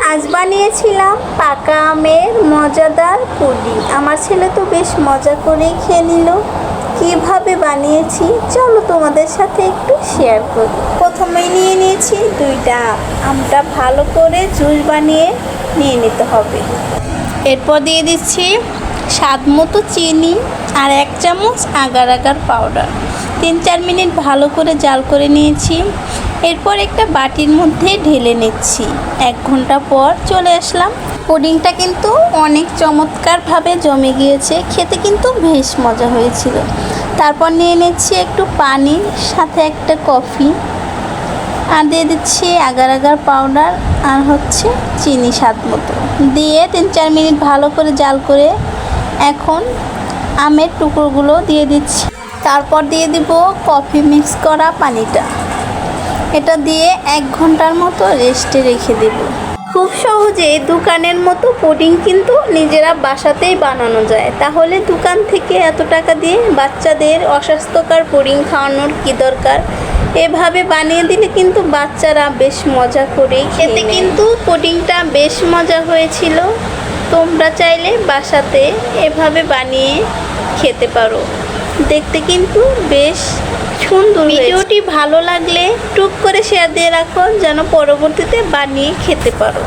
আজ বানিয়েছিলাম পাকা আমের মজাদার পুডিং। আমার ছেলে তো বেশ মজা করেই খেয়ে নিল। কিভাবে বানিয়েছি চলো তোমাদের সাথে একটু শেয়ার করি। প্রথমেই নিয়ে নিয়েছি 2টা আম। আমটা ভালো করে জুস বানিয়ে নিয়ে নিতে হবে। এরপর দিয়ে দিচ্ছি স্বাদ মতো চিনি আর 1 চামচ আগার আগার পাউডার। 3-4 মিনিট ভালো করে জাল করে নিয়েছি। এরপর একটা বাটির মধ্যে ঢেলে নিচ্ছি। 1 ঘন্টা পর চলে আসলাম। পুডিংটা কিন্তু অনেক চমৎকারভাবে জমে গিয়েছে, খেতে কিন্তু বেশ মজা হয়েছিল। তারপর নিয়ে নিচ্ছি একটু পানি, সাথে একটা কফি, আর দিয়ে দিচ্ছি আগার আগার পাউডার আর চিনি স্বাদ মতো দিয়ে 3-4 মিনিট ভালো করে জাল করে এখন আমের টুকরোগুলো দিয়ে দিচ্ছি। তারপর দিয়ে দিব কফি মিক্স করা পানিটা। এটা দিয়ে 1 ঘন্টার মতো রেস্টে রেখে দেব। খুব সহজে দোকানের মতো পুডিং কিন্তু নিজেরা বাসাতেই বানানো যায়। তাহলে দোকান থেকে এত টাকা দিয়ে বাচ্চাদের অস্বাস্থ্যকর পুডিং খাওয়ানোর কি দরকার। এভাবে বানিয়ে দিলে কিন্তু বাচ্চারা বেশ মজা করেই খেতে। কিন্তু পুডিংটা বেশ মজা হয়েছিল। তোমরা চাইলে বাসাতে এভাবে বানিয়ে খেতে পারো। দেখতে কিন্তু বেশ সুন্দর। ভিডিওটি ভালো লাগলে টুক করে শেয়ার দিয়ে রাখো যেন পরবর্তীতে বানিয়ে খেতে পারো।